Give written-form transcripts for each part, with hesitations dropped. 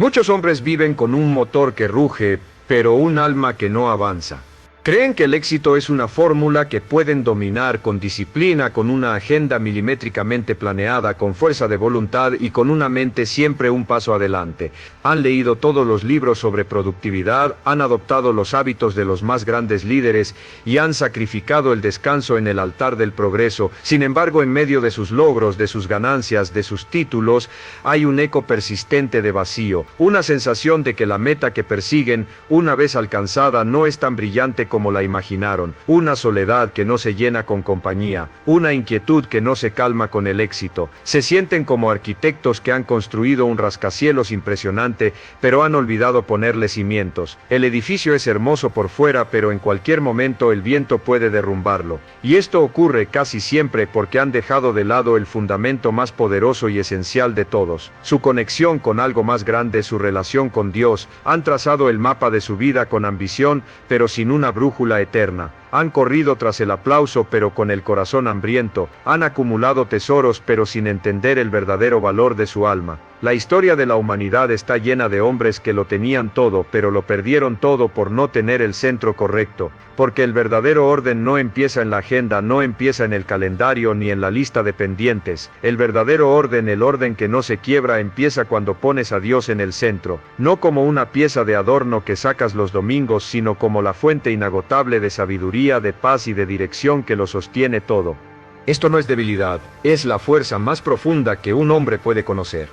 Muchos hombres viven con un motor que ruge, pero un alma que no avanza. Creen que el éxito es una fórmula que pueden dominar con disciplina, con una agenda milimétricamente planeada, con fuerza de voluntad y con una mente siempre un paso adelante. Han leído todos los libros sobre productividad, han adoptado los hábitos de los más grandes líderes y han sacrificado el descanso en el altar del progreso. Sin embargo, en medio de sus logros, de sus ganancias, de sus títulos, hay un eco persistente de vacío, una sensación de que la meta que persiguen, una vez alcanzada, no es tan brillante como la imaginaron, una soledad que no se llena con compañía, una inquietud que no se calma con el éxito. Se sienten como arquitectos que han construido un rascacielos impresionante, pero han olvidado ponerle cimientos. El edificio es hermoso por fuera, pero en cualquier momento el viento puede derrumbarlo. Y esto ocurre casi siempre porque han dejado de lado el fundamento más poderoso y esencial de todos, su conexión con algo más grande, su relación con Dios. Han trazado el mapa de su vida con ambición, pero sin una brújula eterna. Han corrido tras el aplauso pero con el corazón hambriento, han acumulado tesoros pero sin entender el verdadero valor de su alma. La historia de la humanidad está llena de hombres que lo tenían todo pero lo perdieron todo por no tener el centro correcto, porque el verdadero orden no empieza en la agenda, no empieza en el calendario ni en la lista de pendientes. El verdadero orden, el orden que no se quiebra, empieza cuando pones a Dios en el centro, no como una pieza de adorno que sacas los domingos, sino como la fuente inagotable de sabiduría, de paz y de dirección que lo sostiene todo. Esto no es debilidad, es la fuerza más profunda que un hombre puede conocer.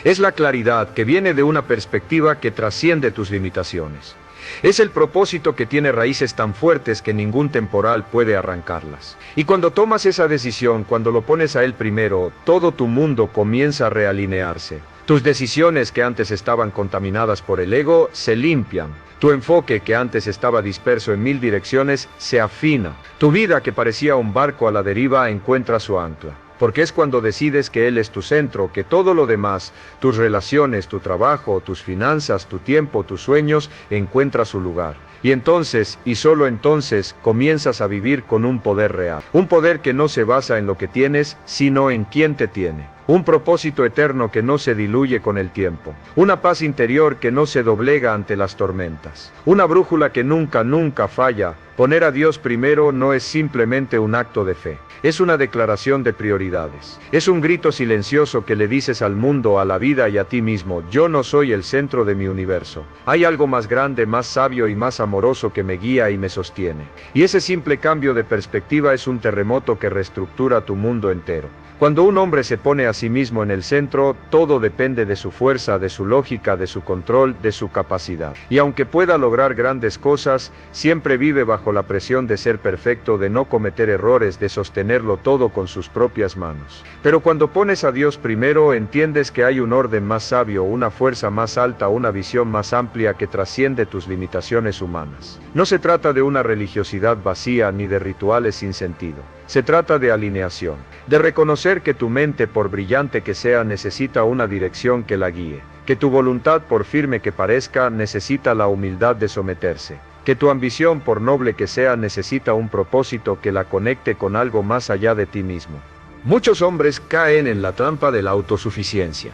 Es la claridad que viene de una perspectiva que trasciende tus limitaciones. Es el propósito que tiene raíces tan fuertes que ningún temporal puede arrancarlas. Y cuando tomas esa decisión, cuando lo pones a Él primero, todo tu mundo comienza a realinearse. Tus decisiones que antes estaban contaminadas por el ego, se limpian. Tu enfoque que antes estaba disperso en 1000 direcciones, se afina. Tu vida que parecía un barco a la deriva encuentra su ancla. Porque es cuando decides que Él es tu centro, que todo lo demás, tus relaciones, tu trabajo, tus finanzas, tu tiempo, tus sueños, encuentra su lugar. Y entonces, y solo entonces, comienzas a vivir con un poder real. Un poder que no se basa en lo que tienes, sino en quién te tiene. Un propósito eterno que no se diluye con el tiempo. Una paz interior que no se doblega ante las tormentas. Una brújula que nunca falla. Poner a Dios primero no es simplemente un acto de fe. Es una declaración de prioridades. Es un grito silencioso que le dices al mundo, a la vida y a ti mismo: yo no soy el centro de mi universo. Hay algo más grande, más sabio y más amoroso que me guía y me sostiene. Y ese simple cambio de perspectiva es un terremoto que reestructura tu mundo entero. Cuando un hombre se pone a sí mismo en el centro, todo depende de su fuerza, de su lógica, de su control, de su capacidad. Y aunque pueda lograr grandes cosas, siempre vive bajo la presión de ser perfecto, de no cometer errores, de sostenerlo todo con sus propias manos. Pero cuando pones a Dios primero, entiendes que hay un orden más sabio, una fuerza más alta, una visión más amplia que trasciende tus limitaciones humanas. No se trata de una religiosidad vacía ni de rituales sin sentido. Se trata de alineación, de reconocer que tu mente, por brillante que sea, necesita una dirección que la guíe, que tu voluntad, por firme que parezca, necesita la humildad de someterse, que tu ambición, por noble que sea, necesita un propósito que la conecte con algo más allá de ti mismo. Muchos hombres caen en la trampa de la autosuficiencia.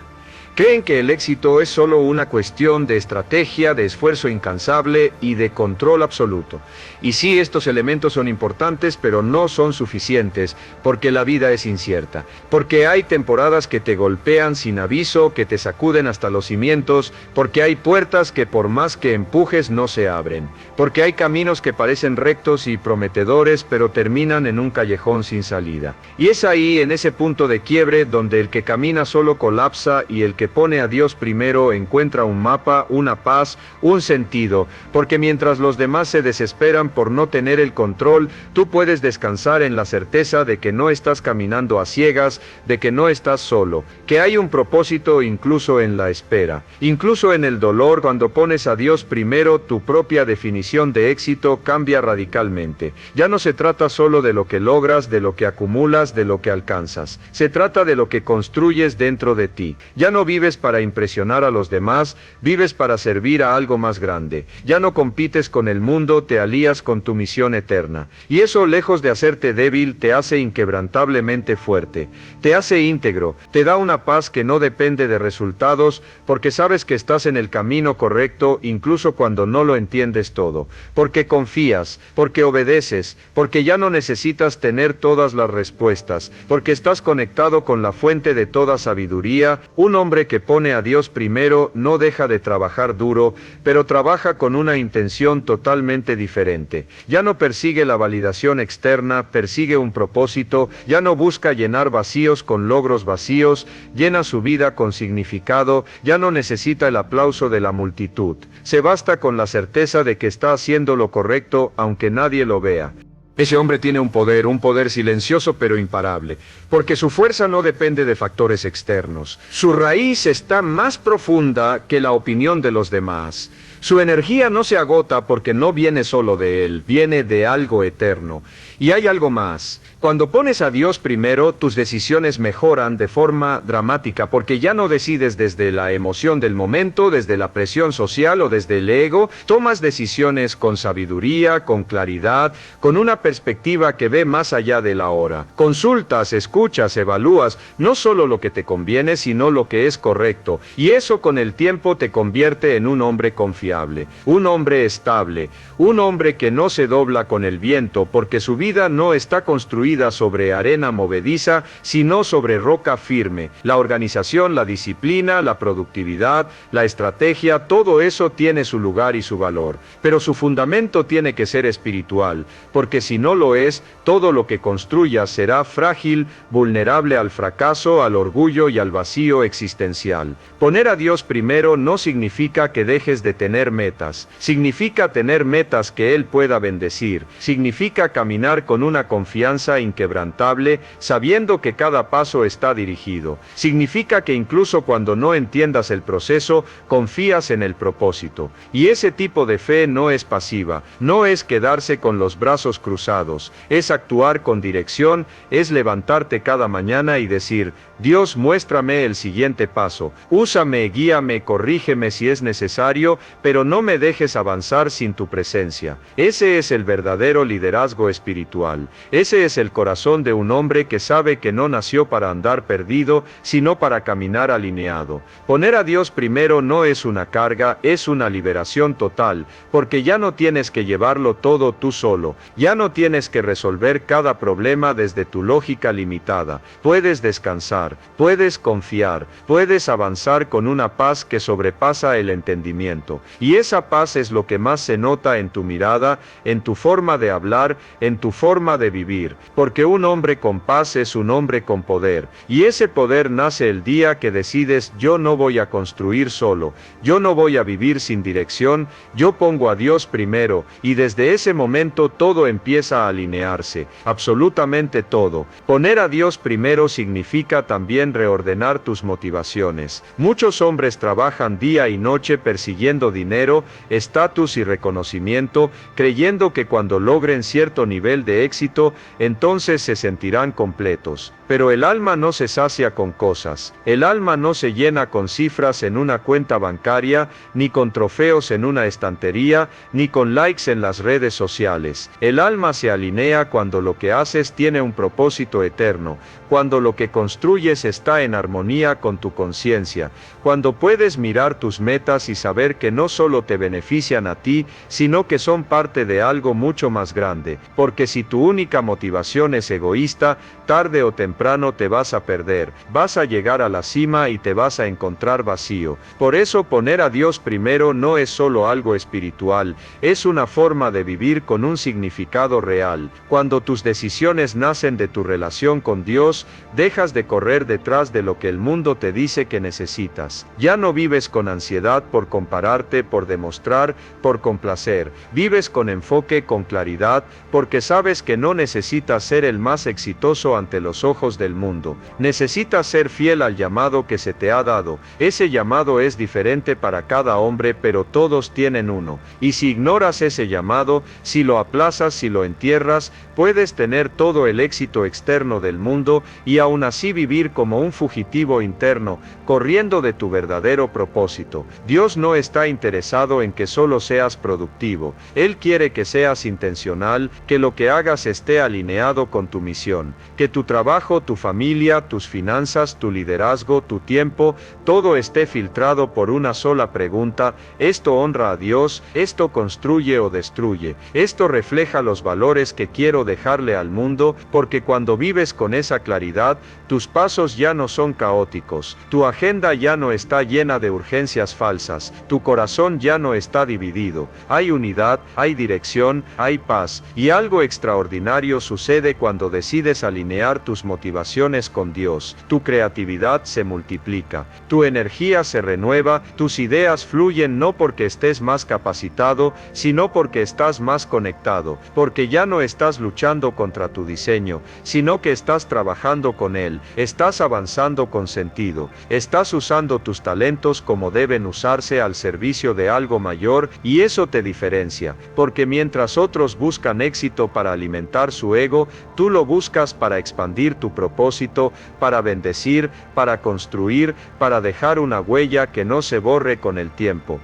Creen que el éxito es solo una cuestión de estrategia, de esfuerzo incansable y de control absoluto. Y sí, estos elementos son importantes, pero no son suficientes, porque la vida es incierta. Porque hay temporadas que te golpean sin aviso, que te sacuden hasta los cimientos, porque hay puertas que por más que empujes no se abren. Porque hay caminos que parecen rectos y prometedores, pero terminan en un callejón sin salida. Y es ahí, en ese punto de quiebre, donde el que camina solo colapsa y el que pone a Dios primero encuentra un mapa, una paz, un sentido, porque mientras los demás se desesperan por no tener el control, tú puedes descansar en la certeza de que no estás caminando a ciegas, de que no estás solo, que hay un propósito incluso en la espera, incluso en el dolor. Cuando pones a Dios primero, tu propia definición de éxito cambia radicalmente. Ya no se trata solo de lo que logras, de lo que acumulas, de lo que alcanzas. Se trata de lo que construyes dentro de ti. Ya no vives para impresionar a los demás, vives para servir a algo más grande. Ya no compites con el mundo, te alías con tu misión eterna. Y eso, lejos de hacerte débil, te hace inquebrantablemente fuerte. Te hace íntegro, te da una paz que no depende de resultados, porque sabes que estás en el camino correcto incluso cuando no lo entiendes todo. Porque confías, porque obedeces, porque ya no necesitas tener todas las respuestas, porque estás conectado con la fuente de toda sabiduría. Un hombre que pone a Dios primero no deja de trabajar duro, pero trabaja con una intención totalmente diferente. Ya no persigue la validación externa, persigue un propósito, ya no busca llenar vacíos con logros vacíos, llena su vida con significado, ya no necesita el aplauso de la multitud. Se basta con la certeza de que está haciendo lo correcto aunque nadie lo vea. Ese hombre tiene un poder silencioso pero imparable, porque su fuerza no depende de factores externos. Su raíz está más profunda que la opinión de los demás. Su energía no se agota porque no viene solo de él, viene de algo eterno. Y hay algo más. Cuando pones a Dios primero, tus decisiones mejoran de forma dramática, porque ya no decides desde la emoción del momento, desde la presión social o desde el ego. Tomas decisiones con sabiduría, con claridad, con una perspectiva que ve más allá de la hora. Consultas, escuchas, evalúas, no solo lo que te conviene, sino lo que es correcto. Y eso con el tiempo te convierte en un hombre confiable, un hombre estable, un hombre que no se dobla con el viento, porque su vida no está construida sobre arena movediza, sino sobre roca firme. La organización, la disciplina, la productividad, la estrategia, todo eso tiene su lugar y su valor. Pero su fundamento tiene que ser espiritual, porque si no lo es, todo lo que construyas será frágil, vulnerable al fracaso, al orgullo y al vacío existencial. Poner a Dios primero no significa que dejes de tener metas, significa tener metas que Él pueda bendecir, significa caminar con una confianza inquebrantable, sabiendo que cada paso está dirigido. Significa que incluso cuando no entiendas el proceso, confías en el propósito. Y ese tipo de fe no es pasiva, no es quedarse con los brazos cruzados, es actuar con dirección, es levantarte cada mañana y decir: Dios, muéstrame el siguiente paso, úsame, guíame, corrígeme si es necesario, pero no me dejes avanzar sin tu presencia. Ese es el verdadero liderazgo espiritual. Ese es el corazón de un hombre que sabe que no nació para andar perdido, sino para caminar alineado. Poner a Dios primero no es una carga, es una liberación total, porque ya no tienes que llevarlo todo tú solo, ya no tienes que resolver cada problema desde tu lógica limitada. Puedes descansar, puedes confiar, puedes avanzar con una paz que sobrepasa el entendimiento. Y esa paz es lo que más se nota en tu mirada, en tu forma de hablar, en tu forma de vivir, porque un hombre con paz es un hombre con poder, y ese poder nace el día que decides: yo no voy a construir solo, yo no voy a vivir sin dirección, yo pongo a Dios primero, y desde ese momento todo empieza a alinearse, absolutamente todo. Poner a Dios primero significa también reordenar tus motivaciones. Muchos hombres trabajan día y noche persiguiendo dinero, estatus y reconocimiento, creyendo que cuando logren cierto nivel de éxito, entonces se sentirán completos. Pero el alma no se sacia con cosas, el alma no se llena con cifras en una cuenta bancaria, ni con trofeos en una estantería, ni con likes en las redes sociales. El alma se alinea cuando lo que haces tiene un propósito eterno, cuando lo que construyes está en armonía con tu conciencia, cuando puedes mirar tus metas y saber que no solo te benefician a ti, sino que son parte de algo mucho más grande, porque si tu única motivación es egoísta, tarde o temprano te vas a perder, vas a llegar a la cima y te vas a encontrar vacío. Por eso poner a Dios primero no es solo algo espiritual, es una forma de vivir con un significado real. Cuando tus decisiones nacen de tu relación con Dios, dejas de correr detrás de lo que el mundo te dice que necesitas. Ya no vives con ansiedad por compararte, por demostrar, por complacer. Vives con enfoque, con claridad, porque sabes que no necesitas ser el más exitoso ante los ojos ojos del mundo. Necesitas ser fiel al llamado que se te ha dado. Ese llamado es diferente para cada hombre, pero todos tienen uno. Y si ignoras ese llamado, si lo aplazas, si lo entierras, puedes tener todo el éxito externo del mundo y aún así vivir como un fugitivo interno, corriendo de tu verdadero propósito. Dios no está interesado en que solo seas productivo. Él quiere que seas intencional, que lo que hagas esté alineado con tu misión, que tu trabajo, tu familia, tus finanzas, tu liderazgo, tu tiempo, todo esté filtrado por una sola pregunta: ¿esto honra a Dios? ¿Esto construye o destruye? ¿Esto refleja los valores que quiero dejarle al mundo? Porque cuando vives con esa claridad, tus pasos ya no son caóticos, tu agenda ya no está llena de urgencias falsas, tu corazón ya no está dividido, hay unidad, hay dirección, hay paz, y algo extraordinario sucede cuando decides alinear tus motivaciones con Dios. Tu creatividad se multiplica, tu energía se renueva, tus ideas fluyen no porque estés más capacitado, sino porque estás más conectado, porque ya no estás luchando contra tu diseño, sino que estás trabajando con él, estás avanzando con sentido, estás usando tus talentos como deben usarse al servicio de algo mayor, y eso te diferencia, porque mientras otros buscan éxito para alimentar su ego, tú lo buscas para expandir tu propósito, para bendecir, para construir, para dejar una huella que no se borre con el tiempo.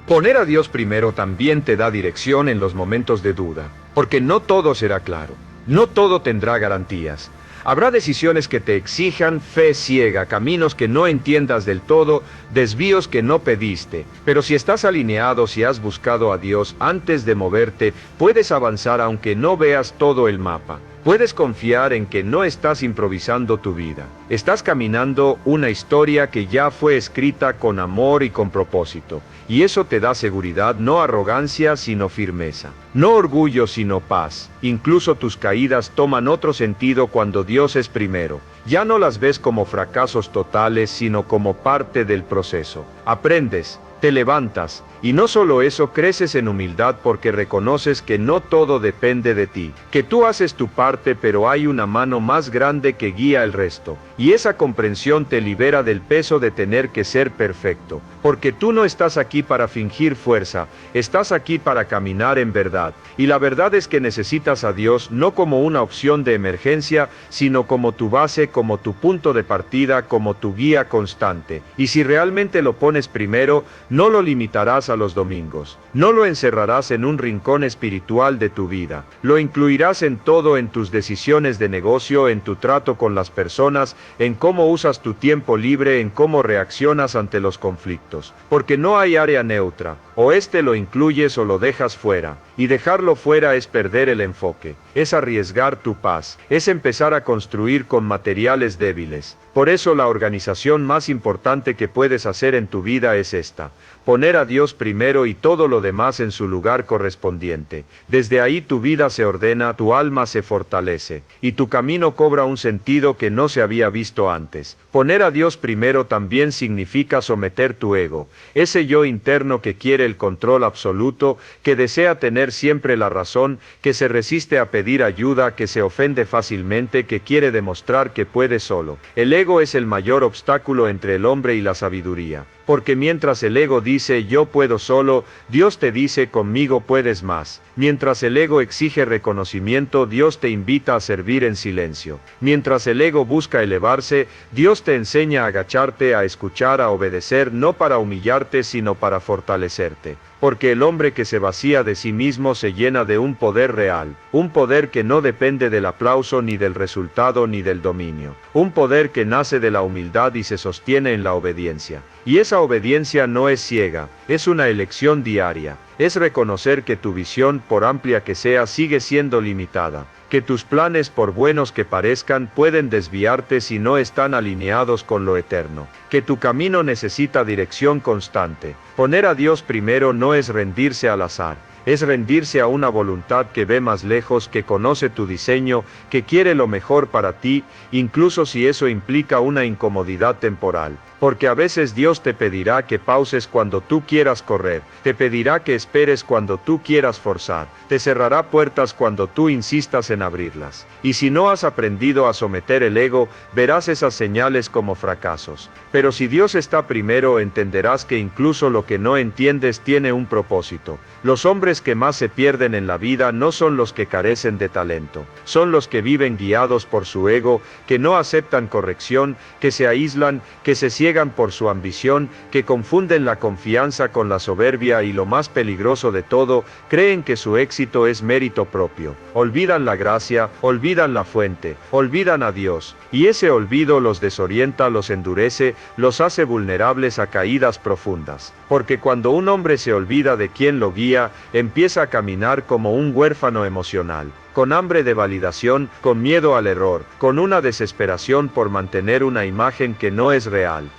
Poner a Dios primero también te da dirección en los momentos de duda, porque no todo será claro, no todo tendrá garantías. Habrá decisiones que te exijan fe ciega, caminos que no entiendas del todo, desvíos que no pediste. Pero si estás alineado, si has buscado a Dios antes de moverte, puedes avanzar aunque no veas todo el mapa. Puedes confiar en que no estás improvisando tu vida. Estás caminando una historia que ya fue escrita con amor y con propósito. Y eso te da seguridad, no arrogancia, sino firmeza. No orgullo, sino paz. Incluso tus caídas toman otro sentido cuando Dios es primero. Ya no las ves como fracasos totales, sino como parte del proceso. Aprendes, te levantas, y no solo eso, creces en humildad porque reconoces que no todo depende de ti, que tú haces tu parte pero hay una mano más grande que guía el resto, y esa comprensión te libera del peso de tener que ser perfecto, porque tú no estás aquí para fingir fuerza, estás aquí para caminar en verdad, y la verdad es que necesitas a Dios no como una opción de emergencia, sino como tu base, como tu punto de partida, como tu guía constante, y si realmente lo pones primero, no lo limitarás a los domingos, no lo encerrarás en un rincón espiritual de tu vida, lo incluirás en todo, en tus decisiones de negocio, en tu trato con las personas, en cómo usas tu tiempo libre, en cómo reaccionas ante los conflictos, porque no hay área neutra, o lo incluyes o lo dejas fuera, y dejarlo fuera es perder el enfoque, es arriesgar tu paz, es empezar a construir con materiales débiles. Por eso la organización más importante que puedes hacer en tu vida es esta: poner a Dios primero y todo lo demás en su lugar correspondiente. Desde ahí tu vida se ordena, tu alma se fortalece, y tu camino cobra un sentido que no se había visto antes. Poner a Dios primero también significa someter tu ego, ese yo interno que quiere el control absoluto, que desea tener siempre la razón, que se resiste a pedir ayuda, que se ofende fácilmente, que quiere demostrar que puede solo. El ego es el mayor obstáculo entre el hombre y la sabiduría. Porque mientras el ego dice yo puedo solo, Dios te dice conmigo puedes más. Mientras el ego exige reconocimiento, Dios te invita a servir en silencio. Mientras el ego busca elevarse, Dios te enseña a agacharte, a escuchar, a obedecer, no para humillarte sino para fortalecerte. Porque el hombre que se vacía de sí mismo se llena de un poder real, un poder que no depende del aplauso ni del resultado ni del dominio, un poder que nace de la humildad y se sostiene en la obediencia. Y esa obediencia no es ciega, es una elección diaria, es reconocer que tu visión, por amplia que sea, sigue siendo limitada, que tus planes, por buenos que parezcan, pueden desviarte si no están alineados con lo eterno, que tu camino necesita dirección constante. Poner a Dios primero no es rendirse al azar, es rendirse a una voluntad que ve más lejos, que conoce tu diseño, que quiere lo mejor para ti, incluso si eso implica una incomodidad temporal. Porque a veces Dios te pedirá que pauses cuando tú quieras correr, te pedirá que esperes cuando tú quieras forzar, te cerrará puertas cuando tú insistas en abrirlas. Y si no has aprendido a someter el ego, verás esas señales como fracasos. Pero si Dios está primero, entenderás que incluso lo que no entiendes tiene un propósito. Los hombres que más se pierden en la vida no son los que carecen de talento, son los que viven guiados por su ego, que no aceptan corrección, que se aíslan, que se ciegan por su ambición, que confunden la confianza con la soberbia y lo más peligroso de todo, creen que su éxito es mérito propio. Olvidan la gracia, olvidan la fuente, olvidan a Dios, y ese olvido los desorienta, los endurece, los hace vulnerables a caídas profundas. Porque cuando un hombre se olvida de quien lo guía, empieza a caminar como un huérfano emocional, con hambre de validación, con miedo al error, con una desesperación por mantener una imagen que no es real.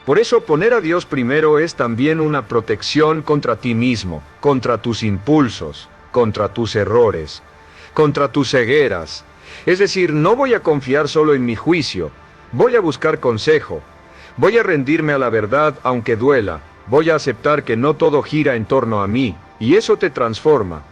Por eso poner a Dios primero es también una protección contra ti mismo, contra tus impulsos, contra tus errores, contra tus cegueras. Es decir, no voy a confiar solo en mi juicio, voy a buscar consejo, voy a rendirme a la verdad aunque duela, voy a aceptar que no todo gira en torno a mí, y eso te transforma,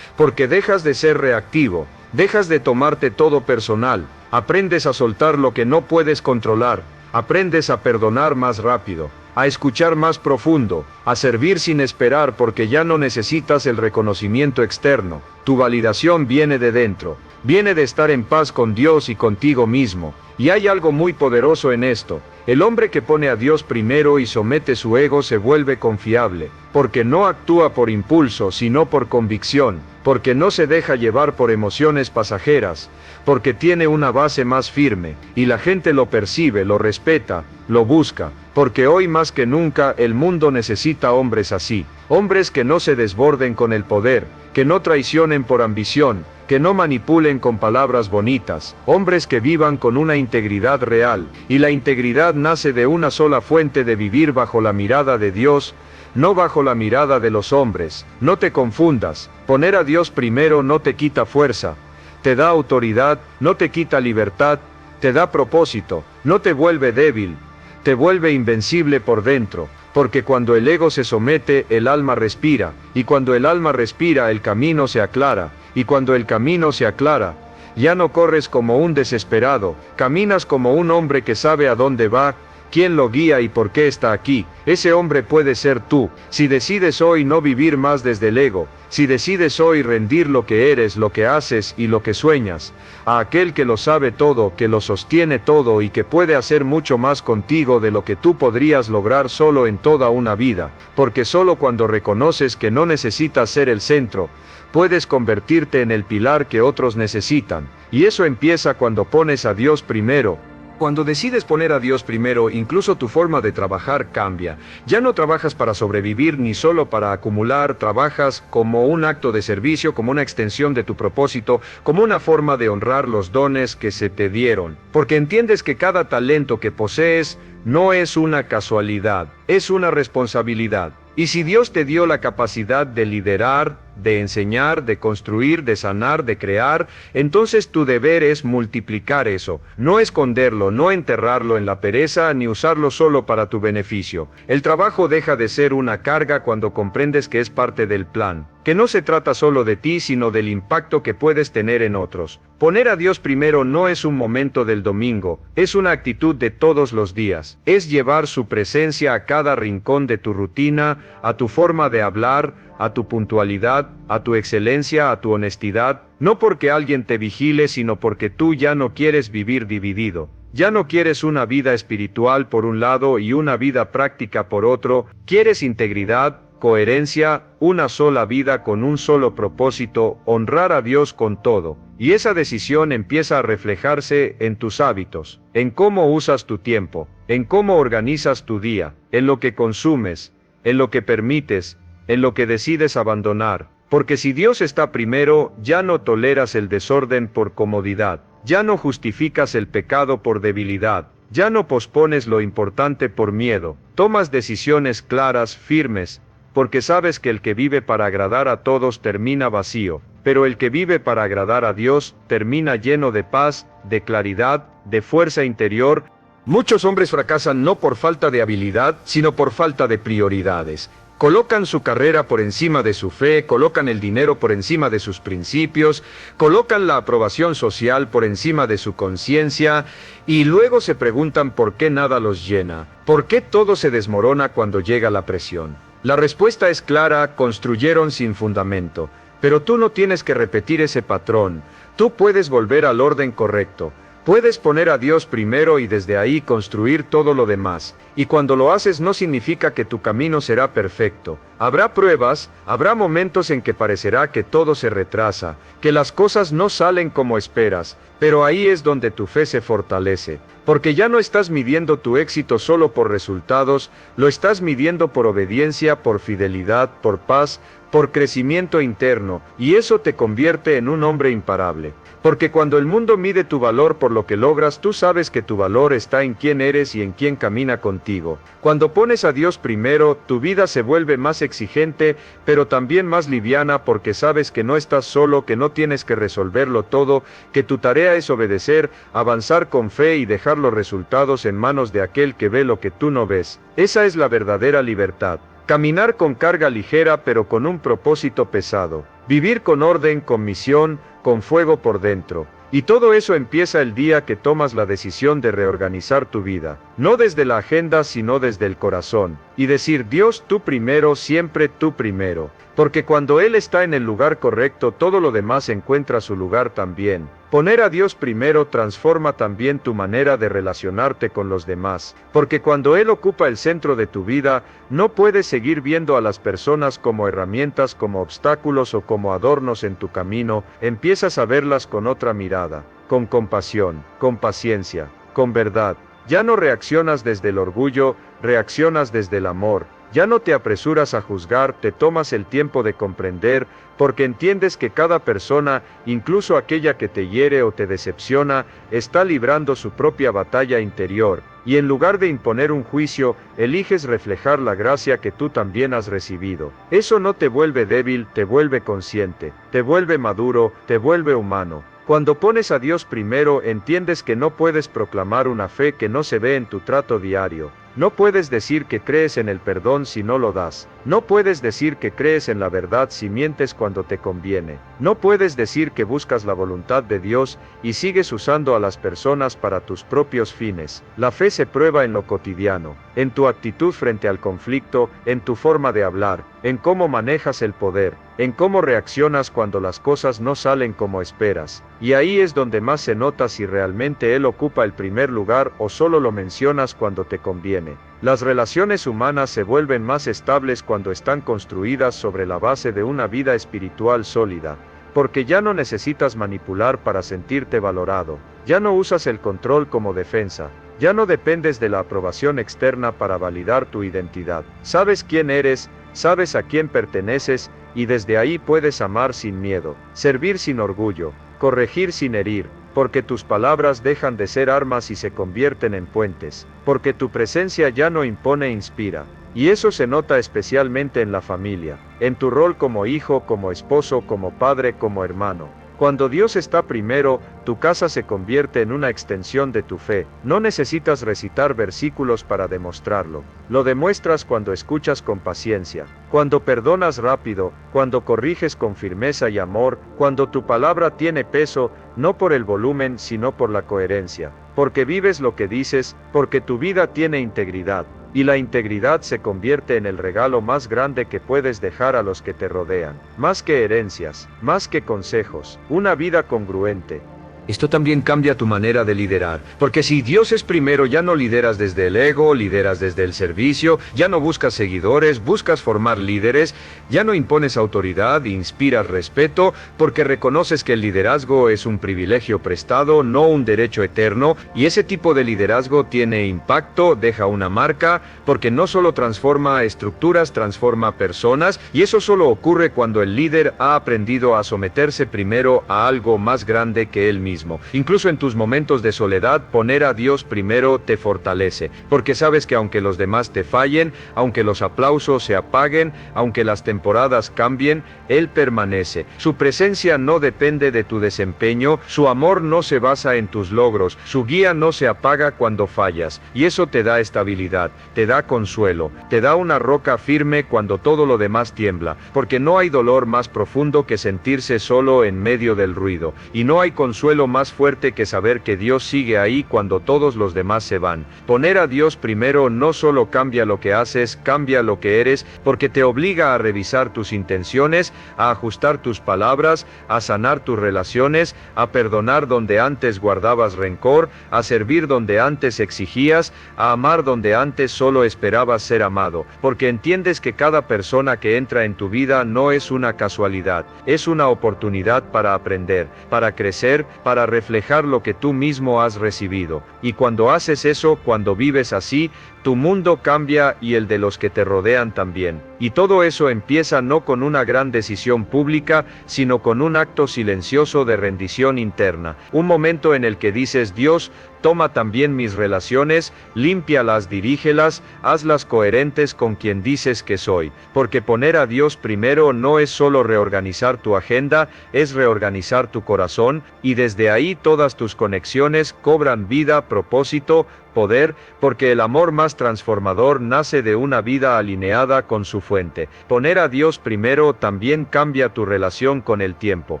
porque dejas de ser reactivo, dejas de tomarte todo personal, aprendes a soltar lo que no puedes controlar, aprendes a perdonar más rápido, a escuchar más profundo, a servir sin esperar porque ya no necesitas el reconocimiento externo. Tu validación viene de dentro, viene de estar en paz con Dios y contigo mismo. Y hay algo muy poderoso en esto. El hombre que pone a Dios primero y somete su ego se vuelve confiable, porque no actúa por impulso, sino por convicción, porque no se deja llevar por emociones pasajeras, porque tiene una base más firme, y la gente lo percibe, lo respeta, lo busca, porque hoy más que nunca el mundo necesita hombres así, hombres que no se desborden con el poder, que no traicionen por ambición, que no manipulen con palabras bonitas, hombres que vivan con una integridad real, y la integridad nace de una sola fuente de vivir bajo la mirada de Dios, no bajo la mirada de los hombres. No te confundas, poner a Dios primero no te quita fuerza, te da autoridad, no te quita libertad, te da propósito, no te vuelve débil, te vuelve invencible por dentro, porque cuando el ego se somete, el alma respira, y cuando el alma respira, el camino se aclara, y cuando el camino se aclara, ya no corres como un desesperado, caminas como un hombre que sabe a dónde va, quién lo guía y por qué está aquí. Ese hombre puede ser tú, si decides hoy no vivir más desde el ego, si decides hoy rendir lo que eres, lo que haces y lo que sueñas, a aquel que lo sabe todo, que lo sostiene todo y que puede hacer mucho más contigo de lo que tú podrías lograr solo en toda una vida, porque solo cuando reconoces que no necesitas ser el centro, puedes convertirte en el pilar que otros necesitan, y eso empieza cuando pones a Dios primero. Cuando decides poner a Dios primero, incluso tu forma de trabajar cambia. Ya no trabajas para sobrevivir ni solo para acumular, trabajas como un acto de servicio, como una extensión de tu propósito, como una forma de honrar los dones que se te dieron. Porque entiendes que cada talento que posees no es una casualidad, es una responsabilidad. Y si Dios te dio la capacidad de liderar, de enseñar, de construir, de sanar, de crear, entonces tu deber es multiplicar eso, no esconderlo, no enterrarlo en la pereza, ni usarlo solo para tu beneficio. El trabajo deja de ser una carga cuando comprendes que es parte del plan, que no se trata solo de ti, sino del impacto que puedes tener en otros. Poner a Dios primero no es un momento del domingo, es una actitud de todos los días, es llevar su presencia a cada rincón de tu rutina, a tu forma de hablar, a tu puntualidad, a tu excelencia, a tu honestidad, no porque alguien te vigile, sino porque tú ya no quieres vivir dividido. Ya no quieres una vida espiritual por un lado y una vida práctica por otro, quieres integridad, coherencia, una sola vida con un solo propósito, honrar a Dios con todo. Y esa decisión empieza a reflejarse en tus hábitos, en cómo usas tu tiempo, en cómo organizas tu día, en lo que consumes, en lo que permites, en lo que decides abandonar, porque si Dios está primero, ya no toleras el desorden por comodidad, ya no justificas el pecado por debilidad, ya no pospones lo importante por miedo, tomas decisiones claras, firmes, porque sabes que el que vive para agradar a todos termina vacío, pero el que vive para agradar a Dios termina lleno de paz, de claridad, de fuerza interior, Muchos hombres fracasan no por falta de habilidad, sino por falta de prioridades. Colocan su carrera por encima de su fe, colocan el dinero por encima de sus principios, colocan la aprobación social por encima de su conciencia, y luego se preguntan por qué nada los llena, por qué todo se desmorona cuando llega la presión. La respuesta es clara: construyeron sin fundamento. Pero tú no tienes que repetir ese patrón. Tú puedes volver al orden correcto. Puedes poner a Dios primero y desde ahí construir todo lo demás. Y cuando lo haces no significa que tu camino será perfecto. Habrá pruebas, habrá momentos en que parecerá que todo se retrasa, que las cosas no salen como esperas, pero ahí es donde tu fe se fortalece. Porque ya no estás midiendo tu éxito solo por resultados, lo estás midiendo por obediencia, por fidelidad, por paz, por crecimiento interno, y eso te convierte en un hombre imparable. Porque cuando el mundo mide tu valor por lo que logras, tú sabes que tu valor está en quién eres y en quién camina contigo. Cuando pones a Dios primero, tu vida se vuelve más exigente, pero también más liviana, porque sabes que no estás solo, que no tienes que resolverlo todo, que tu tarea es obedecer, avanzar con fe y dejar los resultados en manos de aquel que ve lo que tú no ves. Esa es la verdadera libertad. Caminar con carga ligera pero con un propósito pesado. Vivir con orden, con misión, con fuego por dentro. Y todo eso empieza el día que tomas la decisión de reorganizar tu vida. No desde la agenda, sino desde el corazón. Y decir: Dios, tú primero, siempre tú primero. Porque cuando Él está en el lugar correcto, todo lo demás encuentra su lugar también. Poner a Dios primero transforma también tu manera de relacionarte con los demás. Porque cuando Él ocupa el centro de tu vida, no puedes seguir viendo a las personas como herramientas, como obstáculos o como adornos en tu camino. Empiezas a verlas con otra mirada, con compasión, con paciencia, con verdad. Ya no reaccionas desde el orgullo, reaccionas desde el amor. Ya no te apresuras a juzgar, te tomas el tiempo de comprender, porque entiendes que cada persona, incluso aquella que te hiere o te decepciona, está librando su propia batalla interior, y en lugar de imponer un juicio, eliges reflejar la gracia que tú también has recibido. Eso no te vuelve débil, te vuelve consciente, te vuelve maduro, te vuelve humano. Cuando pones a Dios primero, entiendes que no puedes proclamar una fe que no se ve en tu trato diario. No puedes decir que crees en el perdón si no lo das. No puedes decir que crees en la verdad si mientes cuando te conviene. No puedes decir que buscas la voluntad de Dios y sigues usando a las personas para tus propios fines. La fe se prueba en lo cotidiano, en tu actitud frente al conflicto, en tu forma de hablar, en cómo manejas el poder, en cómo reaccionas cuando las cosas no salen como esperas. Y ahí es donde más se nota si realmente Él ocupa el primer lugar o solo lo mencionas cuando te conviene. Las relaciones humanas se vuelven más estables cuando están construidas sobre la base de una vida espiritual sólida, porque ya no necesitas manipular para sentirte valorado, ya no usas el control como defensa, ya no dependes de la aprobación externa para validar tu identidad. Sabes quién eres, sabes a quién perteneces, y desde ahí puedes amar sin miedo, servir sin orgullo, corregir sin herir, porque tus palabras dejan de ser armas y se convierten en puentes, porque tu presencia ya no impone e inspira. Y eso se nota especialmente en la familia, en tu rol como hijo, como esposo, como padre, como hermano. Cuando Dios está primero, tu casa se convierte en una extensión de tu fe. No necesitas recitar versículos para demostrarlo. Lo demuestras cuando escuchas con paciencia, cuando perdonas rápido, cuando corriges con firmeza y amor, cuando tu palabra tiene peso, no por el volumen, sino por la coherencia. Porque vives lo que dices, porque tu vida tiene integridad. Y la integridad se convierte en el regalo más grande que puedes dejar a los que te rodean. Más que herencias, más que consejos, una vida congruente. Esto también cambia tu manera de liderar, porque si Dios es primero, ya no lideras desde el ego, lideras desde el servicio, ya no buscas seguidores, buscas formar líderes, ya no impones autoridad, inspiras respeto, porque reconoces que el liderazgo es un privilegio prestado, no un derecho eterno, y ese tipo de liderazgo tiene impacto, deja una marca, porque no solo transforma estructuras, transforma personas, y eso solo ocurre cuando el líder ha aprendido a someterse primero a algo más grande que él mismo. mismo. Incluso en tus momentos de soledad, poner a Dios primero te fortalece, porque sabes que aunque los demás te fallen, aunque los aplausos se apaguen, aunque las temporadas cambien, Él permanece. Su presencia no depende de tu desempeño, su amor no se basa en tus logros, su guía no se apaga cuando fallas, y eso te da estabilidad, te da consuelo, te da una roca firme cuando todo lo demás tiembla, porque no hay dolor más profundo que sentirse solo en medio del ruido, y no hay consuelo más fuerte que saber que Dios sigue ahí cuando todos los demás se van. Poner a Dios primero no solo cambia lo que haces, cambia lo que eres, porque te obliga a revisar tus intenciones, a ajustar tus palabras, a sanar tus relaciones, a perdonar donde antes guardabas rencor, a servir donde antes exigías, a amar donde antes solo esperabas ser amado, porque entiendes que cada persona que entra en tu vida no es una casualidad, es una oportunidad para aprender, para crecer, para reflejar lo que tú mismo has recibido. Y cuando haces eso, cuando vives así, tu mundo cambia y el de los que te rodean también. Y todo eso empieza no con una gran decisión pública, sino con un acto silencioso de rendición interna. Un momento en el que dices: Dios, toma también mis relaciones, límpialas, dirígelas, hazlas coherentes con quien dices que soy. Porque poner a Dios primero no es solo reorganizar tu agenda, es reorganizar tu corazón, y desde ahí todas tus conexiones cobran vida, propósito, poder, porque el amor más transformador nace de una vida alineada con su fuente. Poner a Dios primero también cambia tu relación con el tiempo.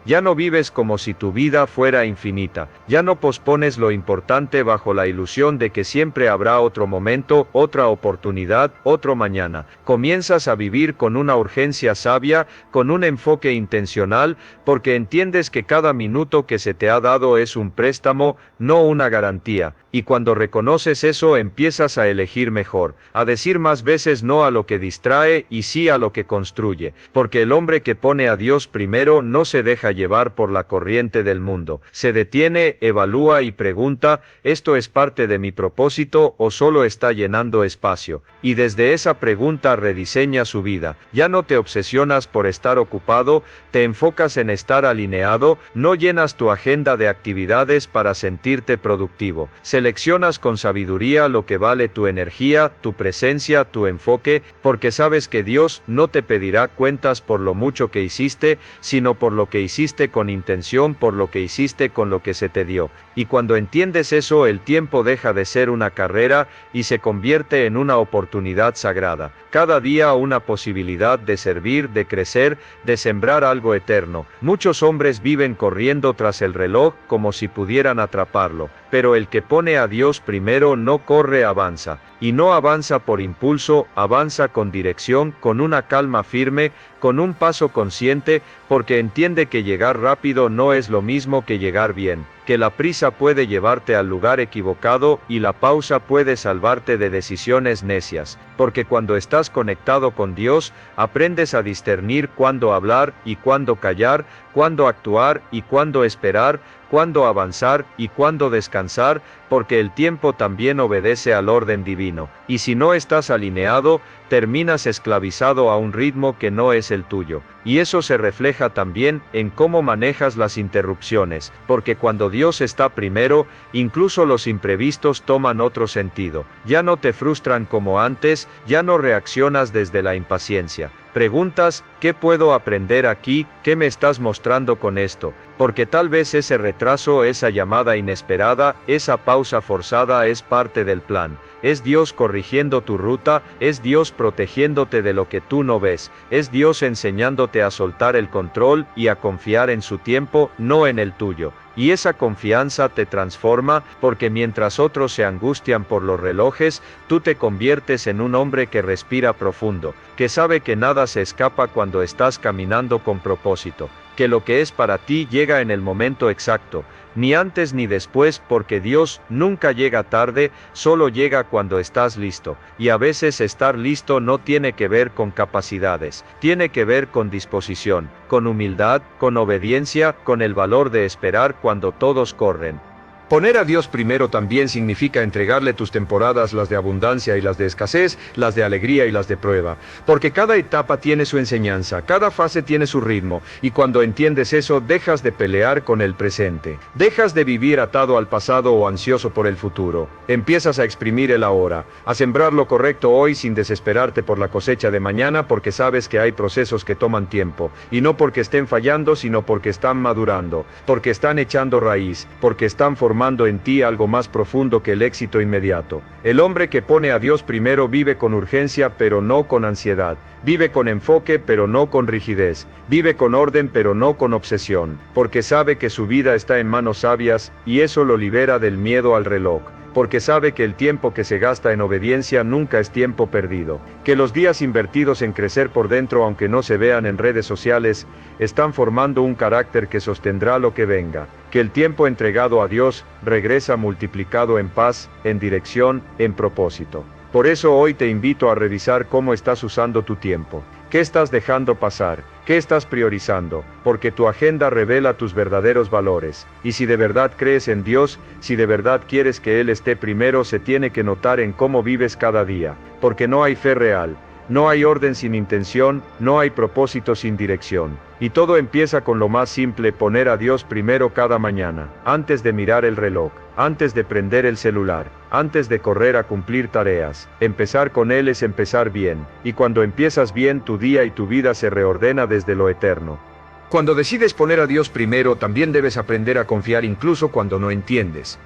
Ya no vives como si tu vida fuera infinita, ya no pospones lo importante bajo la ilusión de que siempre habrá otro momento, otra oportunidad, otro mañana. Comienzas a vivir con una urgencia sabia, con un enfoque intencional, porque entiendes que cada minuto que se te ha dado es un préstamo, no una garantía. Y cuando reconoces eso, empiezas a elegir mejor, a decir más veces no a lo que distrae y sí a lo que construye, porque el hombre que pone a Dios primero no se deja llevar por la corriente del mundo, se detiene, evalúa y pregunta: ¿esto es parte de mi propósito o solo está llenando espacio? Y desde esa pregunta rediseña su vida. Ya no te obsesionas por estar ocupado, te enfocas en estar alineado, no llenas tu agenda de actividades para sentirte productivo. Seleccionas con sabiduría lo que vale tu energía, tu presencia, tu enfoque, porque sabes que Dios no te pedirá cuentas por lo mucho que hiciste, sino por lo que hiciste con intención, por lo que hiciste con lo que se te dio. Y cuando entiendes eso, el tiempo deja de ser una carrera y se convierte en una oportunidad sagrada. Cada día una posibilidad de servir, de crecer, de sembrar algo eterno. Muchos hombres viven corriendo tras el reloj como si pudieran atraparlo, pero el que pone a Dios primero no corre, avanza. Y no avanza por impulso, avanza con dirección, con una calma firme, con un paso consciente, porque entiende que llegar rápido no es lo mismo que llegar bien, que la prisa puede llevarte al lugar equivocado y la pausa puede salvarte de decisiones necias, porque cuando estás conectado con Dios, aprendes a discernir cuándo hablar y cuándo callar, cuándo actuar y cuándo esperar, cuándo avanzar y cuándo descansar, porque el tiempo también obedece al orden divino, y si no estás alineado, terminas esclavizado a un ritmo que no es el tuyo. Y eso se refleja también en cómo manejas las interrupciones, porque cuando Dios está primero, incluso los imprevistos toman otro sentido. Ya no te frustran como antes, ya no reaccionas desde la impaciencia. Preguntas: ¿qué puedo aprender aquí? ¿Qué me estás mostrando con esto? Porque tal vez ese retraso, esa llamada inesperada, esa pausa forzada es parte del plan. Es Dios corrigiendo tu ruta, es Dios protegiéndote de lo que tú no ves, es Dios enseñándote a soltar el control y a confiar en su tiempo, no en el tuyo. Y esa confianza te transforma, porque mientras otros se angustian por los relojes, tú te conviertes en un hombre que respira profundo, que sabe que nada se escapa cuando estás caminando con propósito, que lo que es para ti llega en el momento exacto, ni antes ni después, porque Dios nunca llega tarde, solo llega cuando estás listo. Y a veces estar listo no tiene que ver con capacidades, tiene que ver con disposición, con humildad, con obediencia, con el valor de esperar cuando todos corren. Poner a Dios primero también significa entregarle tus temporadas, las de abundancia y las de escasez, las de alegría y las de prueba, porque cada etapa tiene su enseñanza, cada fase tiene su ritmo, y cuando entiendes eso, dejas de pelear con el presente, dejas de vivir atado al pasado o ansioso por el futuro, empiezas a exprimir el ahora, a sembrar lo correcto hoy sin desesperarte por la cosecha de mañana, porque sabes que hay procesos que toman tiempo, y no porque estén fallando, sino porque están madurando, porque están echando raíz, porque están formando en ti algo más profundo que el éxito inmediato. El hombre que pone a Dios primero vive con urgencia pero no con ansiedad, vive con enfoque pero no con rigidez, vive con orden pero no con obsesión, porque sabe que su vida está en manos sabias, y eso lo libera del miedo al reloj, porque sabe que el tiempo que se gasta en obediencia nunca es tiempo perdido, que los días invertidos en crecer por dentro, aunque no se vean en redes sociales, están formando un carácter que sostendrá lo que venga, que el tiempo entregado a Dios regresa multiplicado en paz, en dirección, en propósito. Por eso hoy te invito a revisar cómo estás usando tu tiempo. ¿Qué estás dejando pasar? ¿Qué estás priorizando? Porque tu agenda revela tus verdaderos valores. Y si de verdad crees en Dios, si de verdad quieres que Él esté primero, se tiene que notar en cómo vives cada día. Porque no hay fe real, no hay orden sin intención, no hay propósito sin dirección. Y todo empieza con lo más simple: poner a Dios primero cada mañana, antes de mirar el reloj, antes de prender el celular, antes de correr a cumplir tareas. Empezar con Él es empezar bien, y cuando empiezas bien, tu día y tu vida se reordena desde lo eterno. Cuando decides poner a Dios primero, también debes aprender a confiar incluso cuando no entiendes.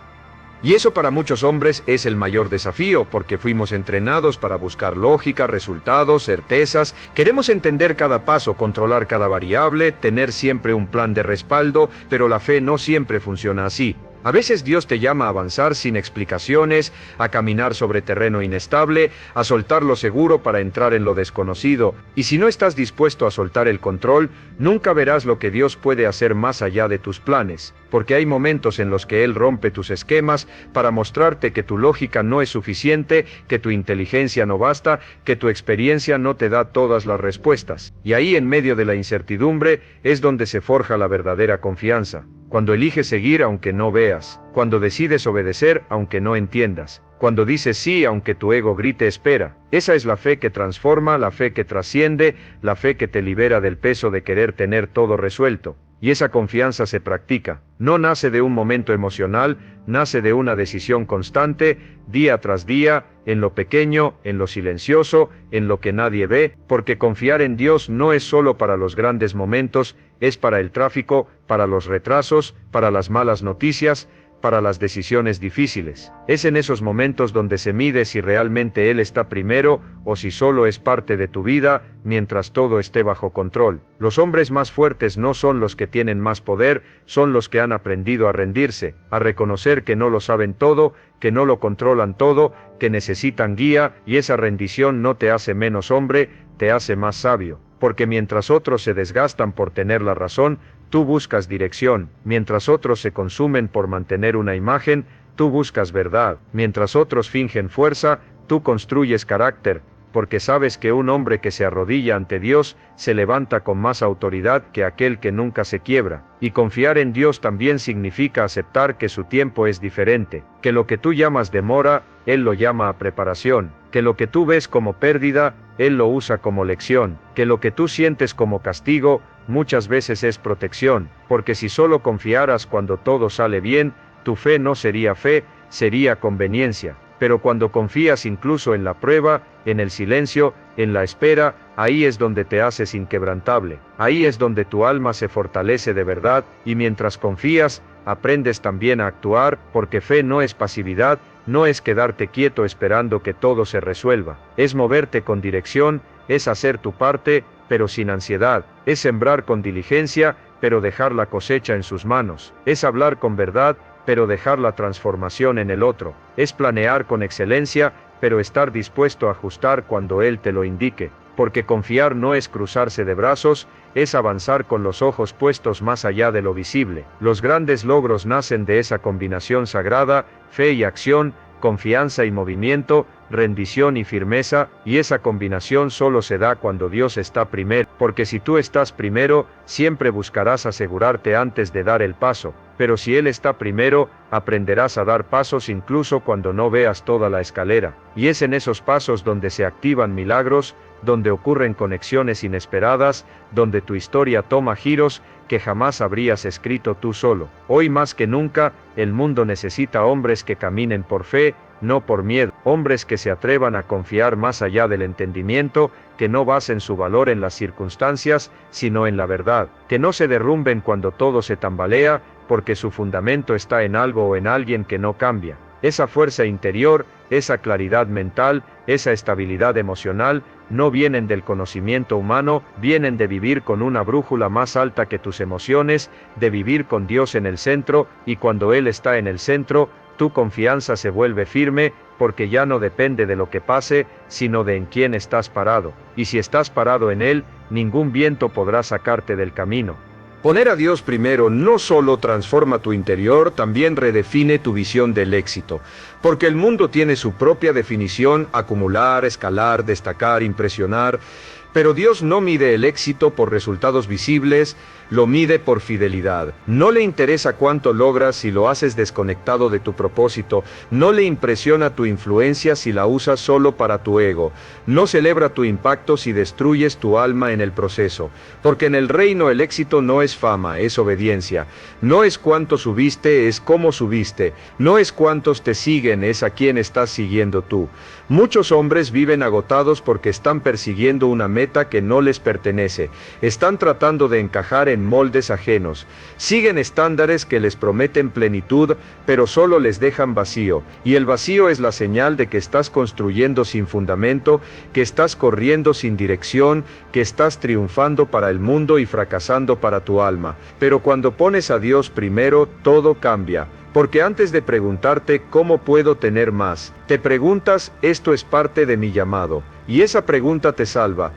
Y eso para muchos hombres es el mayor desafío, porque fuimos entrenados para buscar lógica, resultados, certezas, queremos entender cada paso, controlar cada variable, tener siempre un plan de respaldo, pero la fe no siempre funciona así. A veces Dios te llama a avanzar sin explicaciones, a caminar sobre terreno inestable, a soltar lo seguro para entrar en lo desconocido, y si no estás dispuesto a soltar el control, nunca verás lo que Dios puede hacer más allá de tus planes, porque hay momentos en los que Él rompe tus esquemas para mostrarte que tu lógica no es suficiente, que tu inteligencia no basta, que tu experiencia no te da todas las respuestas. Y ahí, en medio de la incertidumbre, es donde se forja la verdadera confianza. Cuando eliges seguir aunque no veas, cuando decides obedecer aunque no entiendas, cuando dices sí aunque tu ego grite espera. Esa es la fe que transforma, la fe que trasciende, la fe que te libera del peso de querer tener todo resuelto. Y esa confianza se practica, no nace de un momento emocional, nace de una decisión constante, día tras día, en lo pequeño, en lo silencioso, en lo que nadie ve, porque confiar en Dios no es solo para los grandes momentos, es para el tráfico, para los retrasos, para las malas noticias, para las decisiones difíciles. Es en esos momentos donde se mide si realmente Él está primero o si solo es parte de tu vida, mientras todo esté bajo control. Los hombres más fuertes no son los que tienen más poder, son los que han aprendido a rendirse, a reconocer que no lo saben todo, que no lo controlan todo, que necesitan guía, y esa rendición no te hace menos hombre, te hace más sabio. Porque mientras otros se desgastan por tener la razón, tú buscas dirección. Mientras otros se consumen por mantener una imagen, tú buscas verdad. Mientras otros fingen fuerza, tú construyes carácter, porque sabes que un hombre que se arrodilla ante Dios se levanta con más autoridad que aquel que nunca se quiebra. Y confiar en Dios también significa aceptar que su tiempo es diferente, que lo que tú llamas demora, Él lo llama a preparación, que lo que tú ves como pérdida, Él lo usa como lección, que lo que tú sientes como castigo, muchas veces es protección, porque si solo confiaras cuando todo sale bien, tu fe no sería fe, sería conveniencia. Pero cuando confías incluso en la prueba, en el silencio, en la espera, ahí es donde te haces inquebrantable, ahí es donde tu alma se fortalece de verdad, y mientras confías, aprendes también a actuar, porque fe no es pasividad, no es quedarte quieto esperando que todo se resuelva, es moverte con dirección, es hacer tu parte, pero sin ansiedad, es sembrar con diligencia, pero dejar la cosecha en sus manos, es hablar con verdad, pero dejar la transformación en el otro, es planear con excelencia, pero estar dispuesto a ajustar cuando Él te lo indique, porque confiar no es cruzarse de brazos, es avanzar con los ojos puestos más allá de lo visible. Los grandes logros nacen de esa combinación sagrada, fe y acción, confianza y movimiento, rendición y firmeza, y esa combinación solo se da cuando Dios está primero, porque si tú estás primero, siempre buscarás asegurarte antes de dar el paso, pero si Él está primero, aprenderás a dar pasos incluso cuando no veas toda la escalera. Y es en esos pasos donde se activan milagros, donde ocurren conexiones inesperadas, donde tu historia toma giros que jamás habrías escrito tú solo. Hoy más que nunca, el mundo necesita hombres que caminen por fe, no por miedo, hombres que se atrevan a confiar más allá del entendimiento, que no basen su valor en las circunstancias, sino en la verdad, que no se derrumben cuando todo se tambalea, porque su fundamento está en algo o en alguien que no cambia. Esa fuerza interior, esa claridad mental, esa estabilidad emocional, no vienen del conocimiento humano, vienen de vivir con una brújula más alta que tus emociones, de vivir con Dios en el centro, y cuando Él está en el centro, tu confianza se vuelve firme, porque ya no depende de lo que pase, sino de en quién estás parado. Y si estás parado en Él, ningún viento podrá sacarte del camino. Poner a Dios primero no solo transforma tu interior, también redefine tu visión del éxito. Porque el mundo tiene su propia definición: acumular, escalar, destacar, impresionar. Pero Dios no mide el éxito por resultados visibles, lo mide por fidelidad. No le interesa cuánto logras si lo haces desconectado de tu propósito. No le impresiona tu influencia si la usas solo para tu ego. No celebra tu impacto si destruyes tu alma en el proceso. Porque en el reino el éxito no es fama, es obediencia. No es cuánto subiste, es cómo subiste. No es cuántos te siguen, es a quién estás siguiendo tú. Muchos hombres viven agotados porque están persiguiendo una meta que no les pertenece. Están tratando de encajar en moldes ajenos. Siguen estándares que les prometen plenitud, pero solo les dejan vacío. Y el vacío es la señal de que estás construyendo sin fundamento, que estás corriendo sin dirección, que estás triunfando para el mundo y fracasando para tu alma. Pero cuando pones a Dios primero, todo cambia. Porque antes de preguntarte ¿cómo puedo tener más?, te preguntas ¿esto es parte de mi llamado? Y esa pregunta te salva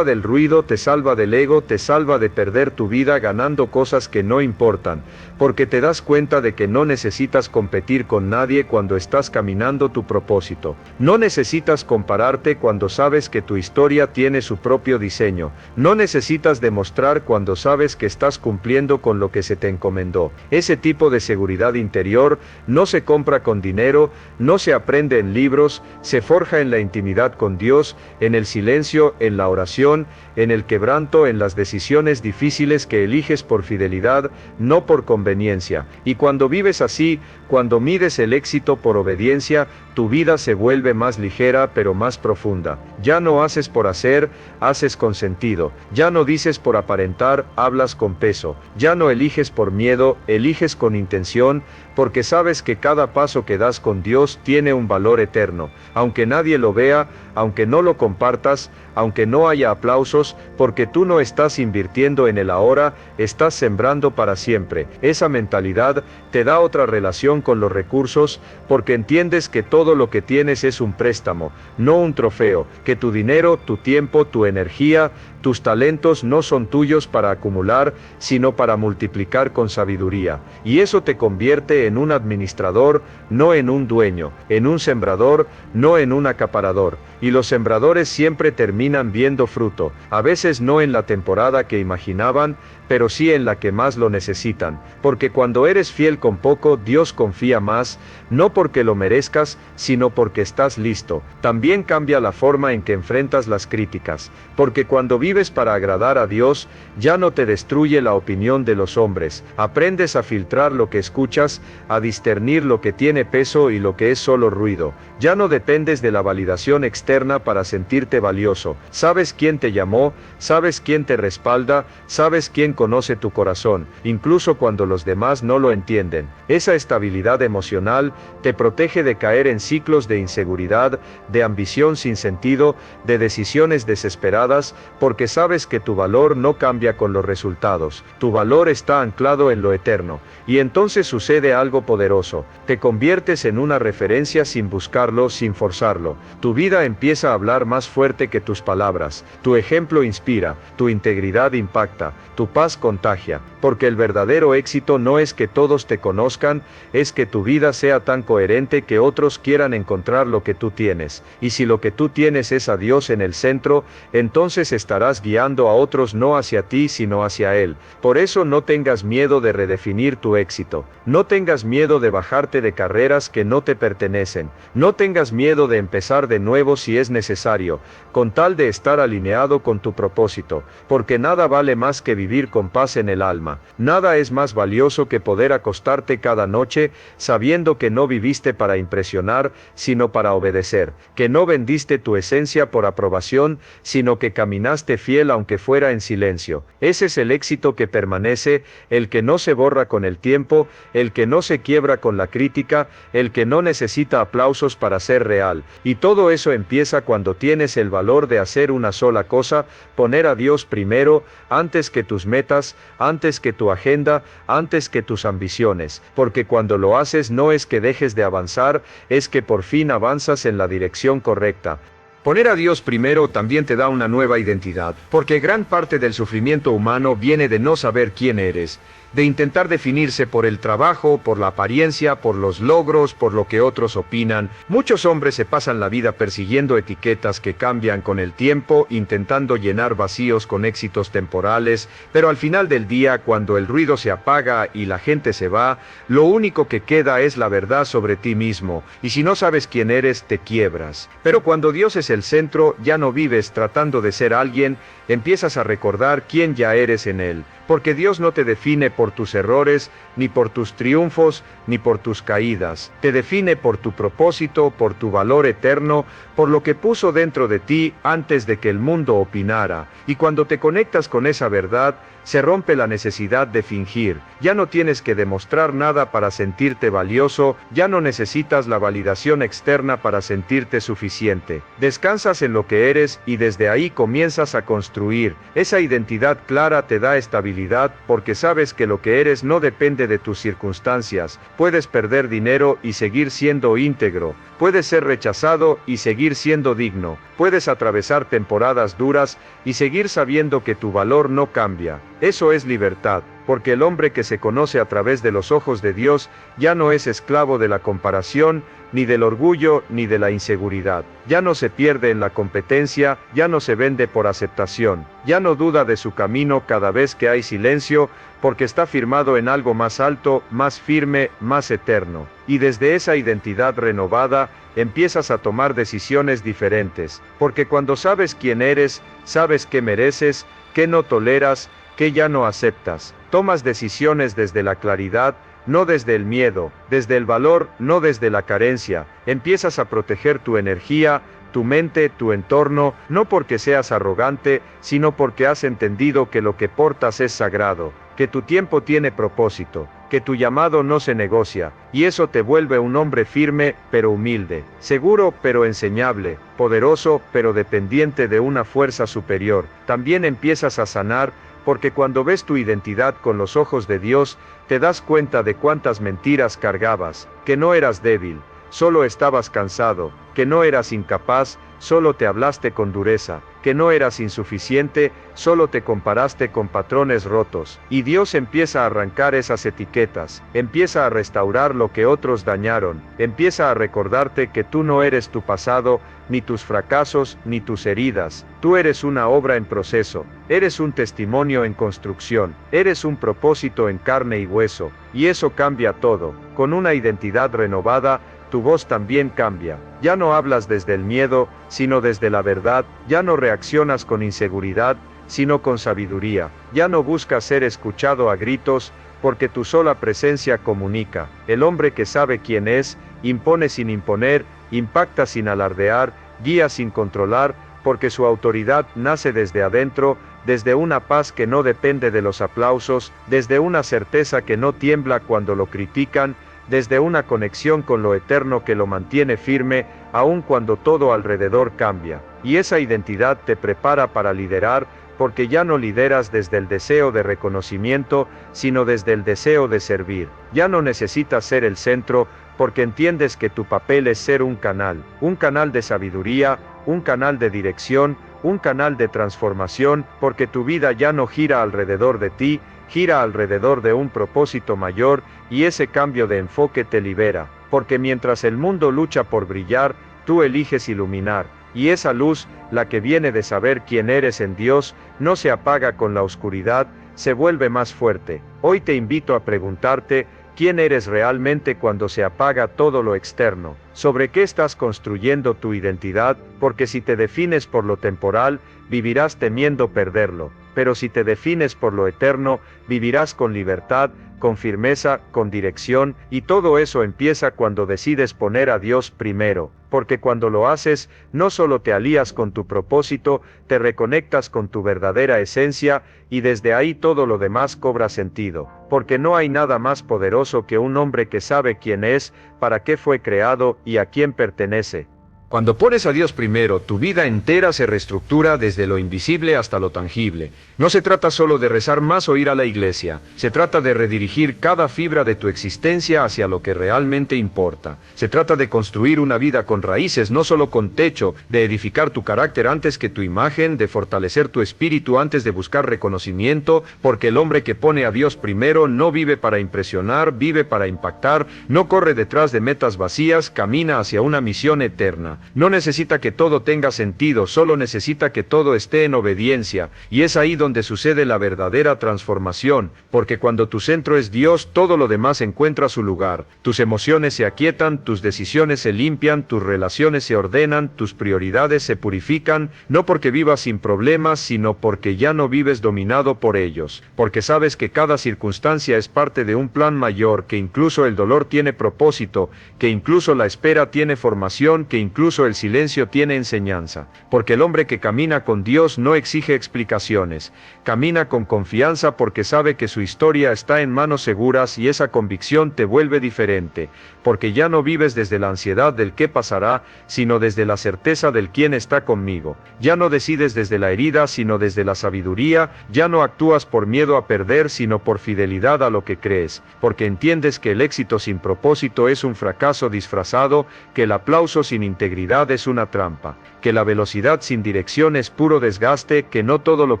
del ruido, te salva del ego, te salva de perder tu vida ganando cosas que no importan, porque te das cuenta de que no necesitas competir con nadie cuando estás caminando tu propósito. No necesitas compararte cuando sabes que tu historia tiene su propio diseño. No necesitas demostrar cuando sabes que estás cumpliendo con lo que se te encomendó. Ese tipo de seguridad interior no se compra con dinero, no se aprende en libros, se forja en la intimidad con Dios, en el silencio, en la oración, en el quebranto, en las decisiones difíciles que eliges por fidelidad, no por conveniencia. Y cuando vives así, cuando mides el éxito por obediencia, tu vida se vuelve más ligera pero más profunda. Ya no haces por hacer, haces con sentido. Ya no dices por aparentar, hablas con peso. Ya no eliges por miedo, eliges con intención, porque sabes que cada paso que das con Dios tiene un valor eterno. Aunque nadie lo vea, aunque no lo compartas, aunque no haya aplausos, porque tú no estás invirtiendo en el ahora, estás sembrando para siempre. Esa mentalidad te da otra relación con los recursos, porque entiendes que todo lo que tienes es un préstamo, no un trofeo, que tu dinero, tu tiempo, tu energía, tus talentos no son tuyos para acumular, sino para multiplicar con sabiduría. Y eso te convierte en un administrador, no en un dueño, en un sembrador, no en un acaparador. Y los sembradores siempre terminan viendo fruto, a veces no en la temporada que imaginaban, pero sí en la que más lo necesitan. Porque cuando eres fiel con poco, Dios confía más, no porque lo merezcas, sino porque estás listo. También cambia la forma en que enfrentas las críticas, porque cuando vives para agradar a Dios, ya no te destruye la opinión de los hombres. Aprendes a filtrar lo que escuchas, a discernir lo que tiene peso y lo que es solo ruido. Ya no dependes de la validación externa para sentirte valioso. Sabes quién te llamó, sabes quién te respalda, sabes quién conoce tu corazón, incluso cuando los demás no lo entienden. Esa estabilidad emocional te protege de caer en ciclos de inseguridad, de ambición sin sentido, de decisiones desesperadas, porque sabes que tu valor no cambia con los resultados. Tu valor está anclado en lo eterno. Y entonces sucede algo poderoso. Te conviertes en una referencia sin buscarlo, sin forzarlo. Tu vida empieza a hablar más fuerte que tus palabras, tu ejemplo inspira, tu integridad impacta, tu paz contagia, porque el verdadero éxito no es que todos te conozcan, es que tu vida sea tan coherente que otros quieran encontrar lo que tú tienes, y si lo que tú tienes es a Dios en el centro, entonces estarás guiando a otros no hacia ti sino hacia Él. Por eso no tengas miedo de redefinir tu éxito, no tengas miedo de bajarte de carreras que no te pertenecen, no tengas miedo de empezar de nuevo si es necesario, con tal de estar alineado con tu propósito, porque nada vale más que vivir con paz en el alma, nada es más valioso que poder acostarte cada noche sabiendo que no viviste para impresionar, sino para obedecer, que no vendiste tu esencia por aprobación, sino que caminaste fiel aunque fuera en silencio. Ese es el éxito que permanece, el que no se borra con el tiempo, el que no se quiebra con la crítica, el que no necesita aplausos para ser real. Y todo eso empieza cuando tienes el valor de hacer una sola cosa, poner a Dios primero, antes que tus metas, antes que tu agenda, antes que tus ambiciones, porque cuando lo haces no es que dejes de avanzar, es que por fin avanzas en la dirección correcta. Poner a Dios primero también te da una nueva identidad, porque gran parte del sufrimiento humano viene de no saber quién eres, de intentar definirse por el trabajo, por la apariencia, por los logros, por lo que otros opinan. Muchos hombres se pasan la vida persiguiendo etiquetas que cambian con el tiempo, intentando llenar vacíos con éxitos temporales, pero al final del día, cuando el ruido se apaga y la gente se va, lo único que queda es la verdad sobre ti mismo, y si no sabes quién eres, te quiebras. Pero cuando Dios es el centro, ya no vives tratando de ser alguien, empiezas a recordar quién ya eres en Él, porque Dios no te define por tus errores, ni por tus triunfos, ni por tus caídas. Te define por tu propósito, por tu valor eterno, por lo que puso dentro de ti antes de que el mundo opinara. Y cuando te conectas con esa verdad, se rompe la necesidad de fingir. Ya no tienes que demostrar nada para sentirte valioso, ya no necesitas la validación externa para sentirte suficiente. Descansas en lo que eres y desde ahí comienzas a construir. Esa identidad clara te da estabilidad porque sabes que lo que eres no depende de tus circunstancias. Puedes perder dinero y seguir siendo íntegro. Puedes ser rechazado y seguir siendo digno. Puedes atravesar temporadas duras y seguir sabiendo que tu valor no cambia. Eso es libertad, porque el hombre que se conoce a través de los ojos de Dios ya no es esclavo de la comparación, ni del orgullo, ni de la inseguridad. Ya no se pierde en la competencia, ya no se vende por aceptación, ya no duda de su camino cada vez que hay silencio, porque está firmado en algo más alto, más firme, más eterno. Y desde esa identidad renovada, empiezas a tomar decisiones diferentes, porque cuando sabes quién eres, sabes qué mereces, qué no toleras, qué ya no aceptas. Tomas decisiones desde la claridad, no desde el miedo, desde el valor, no desde la carencia. Empiezas a proteger tu energía, tu mente, tu entorno, no porque seas arrogante, sino porque has entendido que lo que portas es sagrado, que tu tiempo tiene propósito, que tu llamado no se negocia, y eso te vuelve un hombre firme, pero humilde, seguro, pero enseñable, poderoso, pero dependiente de una fuerza superior. También empiezas a sanar, porque cuando ves tu identidad con los ojos de Dios, te das cuenta de cuántas mentiras cargabas, que no eras débil, solo estabas cansado, que no eras incapaz, solo te hablaste con dureza, que no eras insuficiente, solo te comparaste con patrones rotos, y Dios empieza a arrancar esas etiquetas, empieza a restaurar lo que otros dañaron, empieza a recordarte que tú no eres tu pasado, ni tus fracasos, ni tus heridas, tú eres una obra en proceso, eres un testimonio en construcción, eres un propósito en carne y hueso, y eso cambia todo. Con una identidad renovada, tu voz también cambia. Ya no hablas desde el miedo, sino desde la verdad, ya no reaccionas con inseguridad, sino con sabiduría, ya no buscas ser escuchado a gritos, porque tu sola presencia comunica. El hombre que sabe quién es, impone sin imponer, impacta sin alardear, guía sin controlar, porque su autoridad nace desde adentro, desde una paz que no depende de los aplausos, desde una certeza que no tiembla cuando lo critican, desde una conexión con lo eterno que lo mantiene firme, aun cuando todo alrededor cambia. Y esa identidad te prepara para liderar, porque ya no lideras desde el deseo de reconocimiento, sino desde el deseo de servir. Ya no necesitas ser el centro, porque entiendes que tu papel es ser un canal de sabiduría, un canal de dirección, un canal de transformación, porque tu vida ya no gira alrededor de ti, gira alrededor de un propósito mayor, y ese cambio de enfoque te libera, porque mientras el mundo lucha por brillar, tú eliges iluminar, y esa luz, la que viene de saber quién eres en Dios, no se apaga con la oscuridad, se vuelve más fuerte. Hoy te invito a preguntarte, ¿quién eres realmente cuando se apaga todo lo externo? ¿Sobre qué estás construyendo tu identidad? Porque si te defines por lo temporal, vivirás temiendo perderlo. Pero si te defines por lo eterno, vivirás con libertad, con firmeza, con dirección, y todo eso empieza cuando decides poner a Dios primero. Porque cuando lo haces, no solo te alías con tu propósito, te reconectas con tu verdadera esencia, y desde ahí todo lo demás cobra sentido. Porque no hay nada más poderoso que un hombre que sabe quién es, para qué fue creado y a quién pertenece. Cuando pones a Dios primero, tu vida entera se reestructura desde lo invisible hasta lo tangible. No se trata solo de rezar más o ir a la iglesia, se trata de redirigir cada fibra de tu existencia hacia lo que realmente importa. Se trata de construir una vida con raíces, no solo con techo, de edificar tu carácter antes que tu imagen, de fortalecer tu espíritu antes de buscar reconocimiento, porque el hombre que pone a Dios primero no vive para impresionar, vive para impactar, no corre detrás de metas vacías, camina hacia una misión eterna. No necesita que todo tenga sentido, solo necesita que todo esté en obediencia, y es ahí donde sucede la verdadera transformación, porque cuando tu centro es Dios, todo lo demás encuentra su lugar. Tus emociones se aquietan, tus decisiones se limpian, tus relaciones se ordenan, tus prioridades se purifican, no porque vivas sin problemas, sino porque ya no vives dominado por ellos, porque sabes que cada circunstancia es parte de un plan mayor, que incluso el dolor tiene propósito, que incluso la espera tiene formación, que incluso el silencio tiene enseñanza, porque el hombre que camina con Dios no exige explicaciones, camina con confianza porque sabe que su historia está en manos seguras y esa convicción te vuelve diferente, porque ya no vives desde la ansiedad del qué pasará, sino desde la certeza del quién está conmigo, ya no decides desde la herida sino desde la sabiduría, ya no actúas por miedo a perder sino por fidelidad a lo que crees, porque entiendes que el éxito sin propósito es un fracaso disfrazado, que el aplauso sin integridad es una trampa, que la velocidad sin dirección es puro desgaste, que no todo lo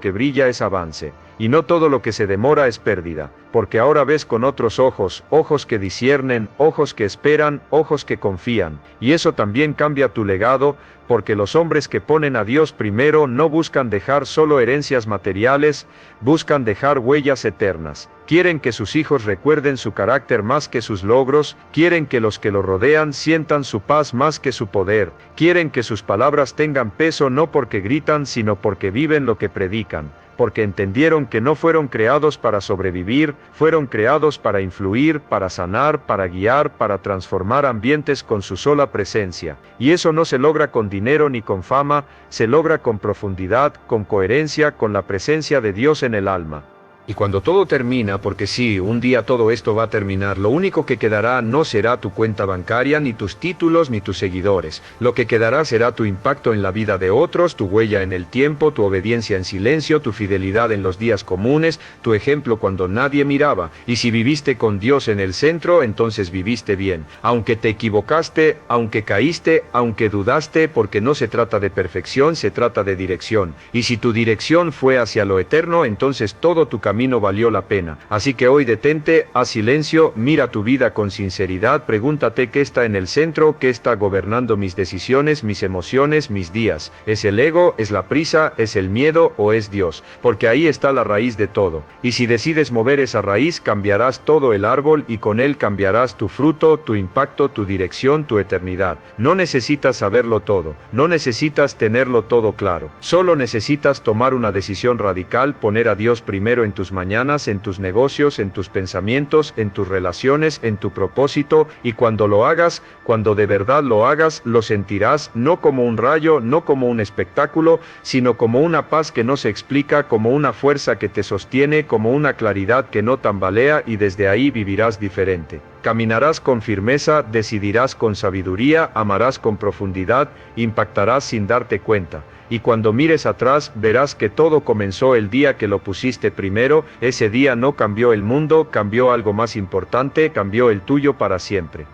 que brilla es avance, y no todo lo que se demora es pérdida, porque ahora ves con otros ojos, ojos que disciernen, ojos que esperan, ojos que confían, y eso también cambia tu legado, porque los hombres que ponen a Dios primero no buscan dejar solo herencias materiales, buscan dejar huellas eternas. Quieren que sus hijos recuerden su carácter más que sus logros, quieren que los que lo rodean sientan su paz más que su poder, quieren que sus palabras tengan peso no porque gritan sino porque viven lo que predican, porque entendieron que no fueron creados para sobrevivir, fueron creados para influir, para sanar, para guiar, para transformar ambientes con su sola presencia. Y eso no se logra con dinero ni con fama, se logra con profundidad, con coherencia, con la presencia de Dios en el alma. Y cuando todo termina, porque sí, un día todo esto va a terminar, lo único que quedará no será tu cuenta bancaria, ni tus títulos, ni tus seguidores. Lo que quedará será tu impacto en la vida de otros, tu huella en el tiempo, tu obediencia en silencio, tu fidelidad en los días comunes, tu ejemplo cuando nadie miraba. Y si viviste con Dios en el centro, entonces viviste bien. Aunque te equivocaste, aunque caíste, aunque dudaste, porque no se trata de perfección, se trata de dirección. Y si tu dirección fue hacia lo eterno, entonces todo tu camino valió la pena. Así que hoy detente, haz silencio, mira tu vida con sinceridad, pregúntate qué está en el centro, qué está gobernando mis decisiones, mis emociones, mis días. ¿Es el ego, es la prisa, es el miedo o es Dios? Porque ahí está la raíz de todo. Y si decides mover esa raíz, cambiarás todo el árbol y con él cambiarás tu fruto, tu impacto, tu dirección, tu eternidad. No necesitas saberlo todo, no necesitas tenerlo todo claro. Solo necesitas tomar una decisión radical, poner a Dios primero en tus mañanas, en tus negocios, en tus pensamientos, en tus relaciones, en tu propósito, y cuando lo hagas, cuando de verdad lo hagas, lo sentirás no como un rayo, no como un espectáculo, sino como una paz que no se explica, como una fuerza que te sostiene, como una claridad que no tambalea, y desde ahí vivirás diferente. Caminarás con firmeza, decidirás con sabiduría, amarás con profundidad, impactarás sin darte cuenta. Y cuando mires atrás, verás que todo comenzó el día que lo pusiste primero. Ese día no cambió el mundo, cambió algo más importante, cambió el tuyo para siempre.